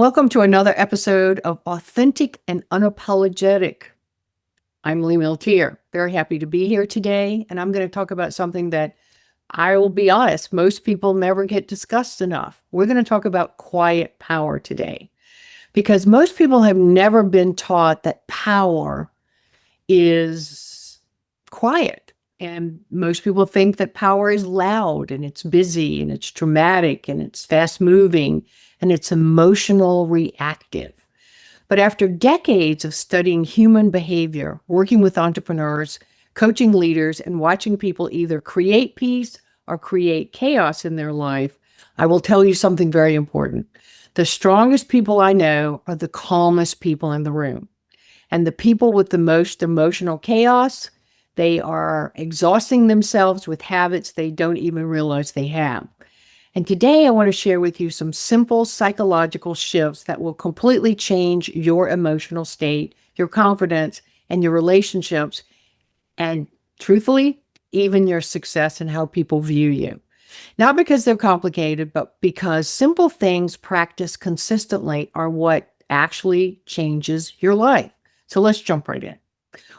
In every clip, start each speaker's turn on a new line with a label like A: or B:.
A: Welcome to another episode of Authentic and Unapologetic. I'm Milteer. Very happy to be here today, and I'm going to talk about something that I will be honest, most people never get discussed enough. We're going to talk about quiet power today because most people have never been taught that power is quiet. And most people think that power is loud and it's busy and it's dramatic and it's fast moving and it's emotional reactive. But after decades of studying human behavior, working with entrepreneurs, coaching leaders, and watching people either create peace or create chaos in their life, I will tell you something very important. The strongest people I know are the calmest people in the room. And the people with the most emotional chaos, they are exhausting themselves with habits they don't even realize they have. And today I want to share with you some simple psychological shifts that will completely change your emotional state, your confidence, and your relationships, and truthfully, even your success and how people view you. Not because they're complicated, but because simple things practiced consistently are what actually changes your life. So let's jump right in.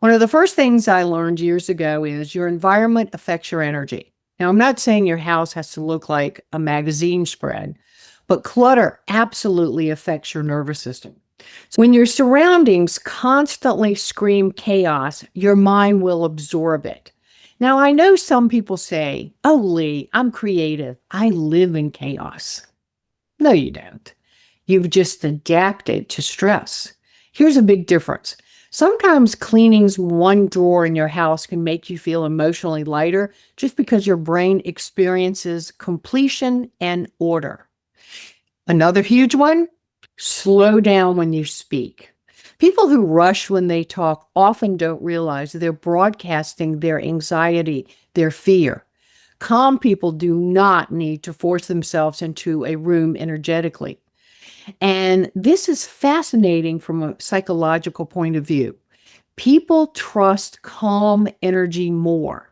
A: One of the first things I learned years ago is your environment affects your energy. Now, I'm not saying your house has to look like a magazine spread, but clutter absolutely affects your nervous system. So when your surroundings constantly scream chaos, your mind will absorb it. Now, I know some people say, "Oh, Lee, I'm creative. I live in chaos." No, you don't. You've just adapted to stress. Here's a big difference. Sometimes cleaning one drawer in your house can make you feel emotionally lighter just because your brain experiences completion and order. Another huge one, slow down when you speak. People who rush when they talk often don't realize they're broadcasting their anxiety, their fear. Calm people do not need to force themselves into a room energetically. And this is fascinating from a psychological point of view. People trust calm energy more.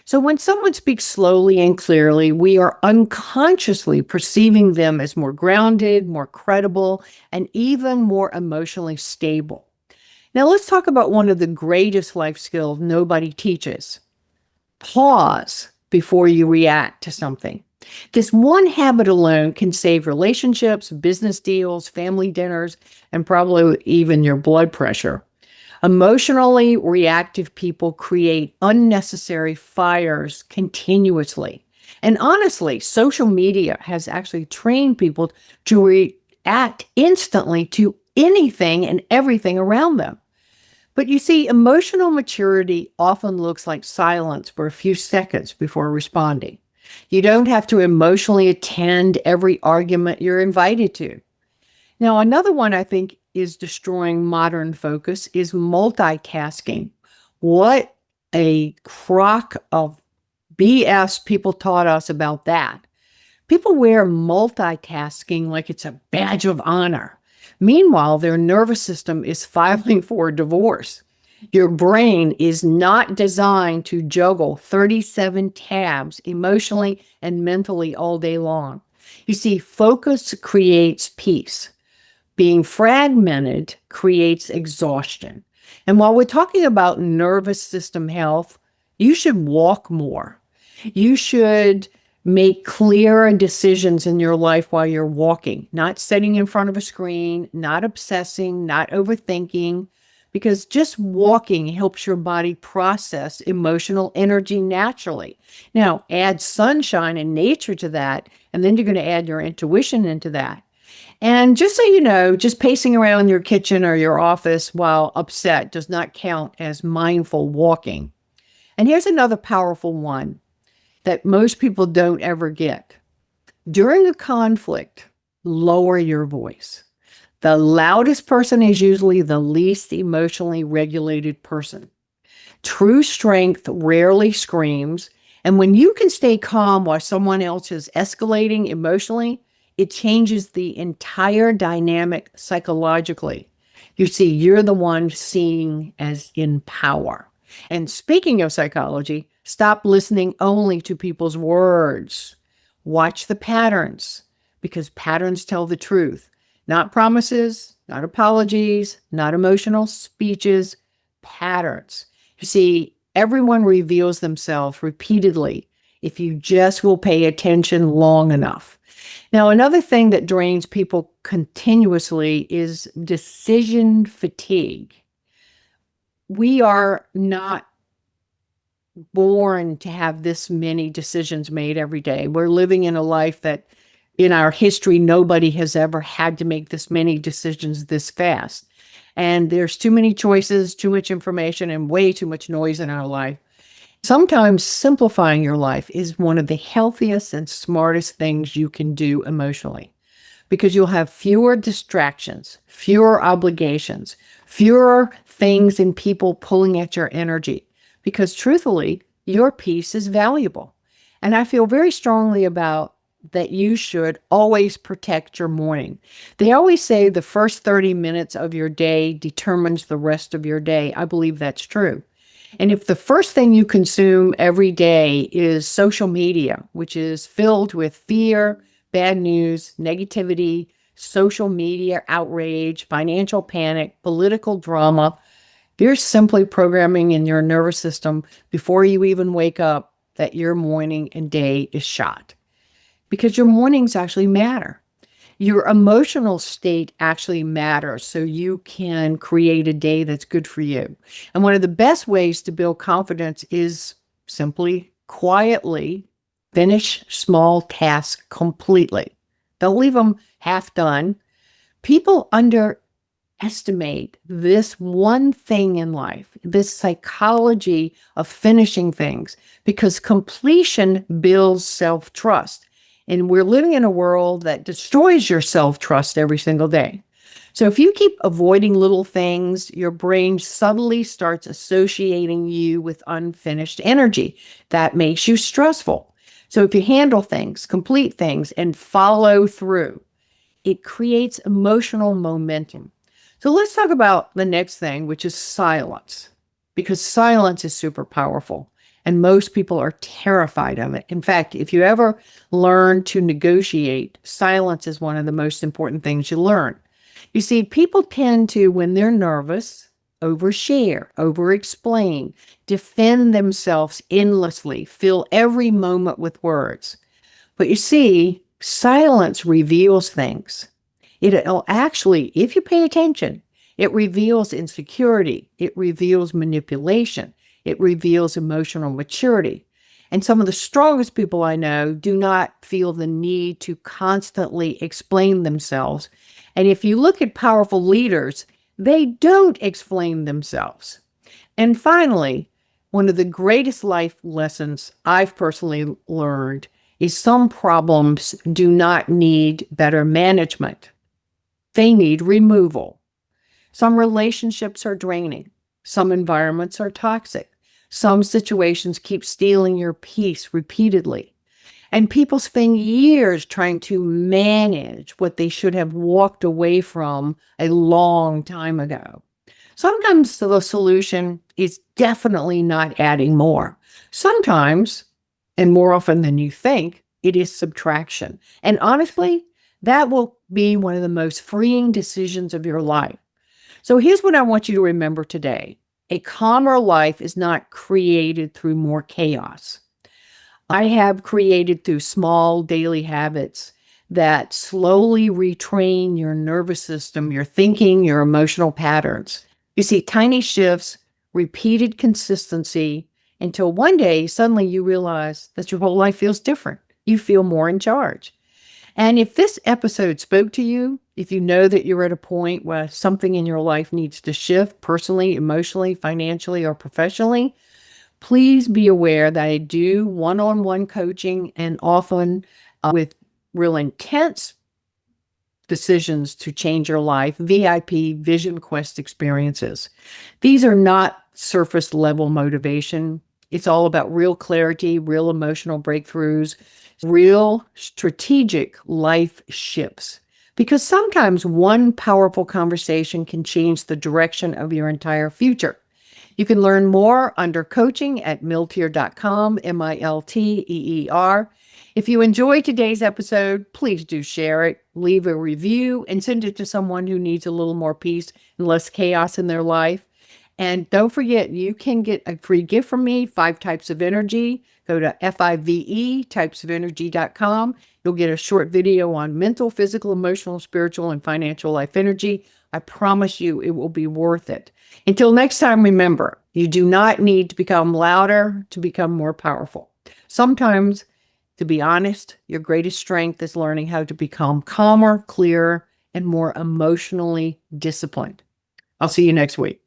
A: So when someone speaks slowly and clearly, we are unconsciously perceiving them as more grounded, more credible, and even more emotionally stable. Now let's talk about one of the greatest life skills nobody teaches. Pause before you react to something. This one habit alone can save relationships, business deals, family dinners, and probably even your blood pressure. Emotionally reactive people create unnecessary fires continuously. And honestly, social media has actually trained people to react instantly to anything and everything around them. But you see, emotional maturity often looks like silence for a few seconds before responding. You don't have to emotionally attend every argument you're invited to. Now, another one I think is destroying modern focus is multitasking. What a crock of BS people taught us about that. People wear multitasking like it's a badge of honor. Meanwhile, their nervous system is filing for divorce. Your brain is not designed to juggle 37 tabs emotionally and mentally all day long. You see, focus creates peace. Being fragmented creates exhaustion. And while we're talking about nervous system health, you should walk more. You should make clearer decisions in your life while you're walking, not sitting in front of a screen, not obsessing, not overthinking, because just walking helps your body process emotional energy naturally. Now, add sunshine and nature to that, and then you're going to add your intuition into that. And just so you know, just pacing around your kitchen or your office while upset does not count as mindful walking. And here's another powerful one that most people don't ever get. During a conflict, lower your voice. The loudest person is usually the least emotionally regulated person. True strength rarely screams, and when you can stay calm while someone else is escalating emotionally, it changes the entire dynamic psychologically. You see, you're the one seen as in power. And speaking of psychology, stop listening only to people's words. Watch the patterns, because patterns tell the truth. Not promises, not apologies, not emotional speeches, patterns. You see, everyone reveals themselves repeatedly if you just will pay attention long enough. Now, another thing that drains people continuously is decision fatigue. We are not born to have this many decisions made every day. We're living in a life that in our history, nobody has ever had to make this many decisions this fast. And there's too many choices, too much information, and way too much noise in our life. Sometimes simplifying your life is one of the healthiest and smartest things you can do emotionally because you'll have fewer distractions, fewer obligations, fewer things and people pulling at your energy. Because truthfully, your peace is valuable. And I feel very strongly about that you should always protect your morning. They always say the first 30 minutes of your day determines the rest of your day. I believe that's true. And if the first thing you consume every day is social media, which is filled with fear, bad news, negativity, social media outrage, financial panic, political drama, you're simply programming in your nervous system before you even wake up that your morning and day is shot. Because your mornings actually matter. Your emotional state actually matters so you can create a day that's good for you. And one of the best ways to build confidence is simply quietly finish small tasks completely. Don't leave them half done. People underestimate this one thing in life, this psychology of finishing things, because completion builds self-trust. And we're living in a world that destroys your self-trust every single day. So if you keep avoiding little things, your brain subtly starts associating you with unfinished energy. That makes you stressful. So if you handle things, complete things, and follow through, it creates emotional momentum. So let's talk about the next thing, which is silence, because silence is super powerful. And most people are terrified of it. In fact, if you ever learn to negotiate, silence is one of the most important things you learn. You see, people tend to, when they're nervous, overshare, over-explain, defend themselves endlessly, fill every moment with words. But you see, silence reveals things. It'll actually, if you pay attention, it reveals insecurity. It reveals manipulation. It reveals emotional maturity. And some of the strongest people I know do not feel the need to constantly explain themselves. And if you look at powerful leaders, they don't explain themselves. And finally, one of the greatest life lessons I've personally learned is some problems do not need better management. They need removal. Some relationships are draining. Some environments are toxic. Some situations keep stealing your peace repeatedly. And people spend years trying to manage what they should have walked away from a long time ago. Sometimes the solution is definitely not adding more. Sometimes, and more often than you think, it is subtraction. And honestly, that will be one of the most freeing decisions of your life. So here's what I want you to remember today. A calmer life is not created through more chaos. I have created through small daily habits that slowly retrain your nervous system, your thinking, your emotional patterns. You see, tiny shifts, repeated consistency, until one day suddenly you realize that your whole life feels different. You feel more in charge. And if this episode spoke to you, if you know that you're at a point where something in your life needs to shift personally, emotionally, financially, or professionally, please be aware that I do one-on-one coaching and often with real intense decisions to change your life, VIP Vision Quest experiences. These are not surface level motivation. It's all about real clarity, real emotional breakthroughs, real strategic life shifts. Because sometimes one powerful conversation can change the direction of your entire future. You can learn more under coaching at milteer.com, Milteer. If you enjoyed today's episode, please do share it, leave a review, and send it to someone who needs a little more peace and less chaos in their life. And don't forget, you can get a free gift from me, 5 Types of Energy. Go to FIVE, typesofenergy.com. You'll get a short video on mental, physical, emotional, spiritual, and financial life energy. I promise you it will be worth it. Until next time, remember, you do not need to become louder to become more powerful. Sometimes, to be honest, your greatest strength is learning how to become calmer, clearer, and more emotionally disciplined. I'll see you next week.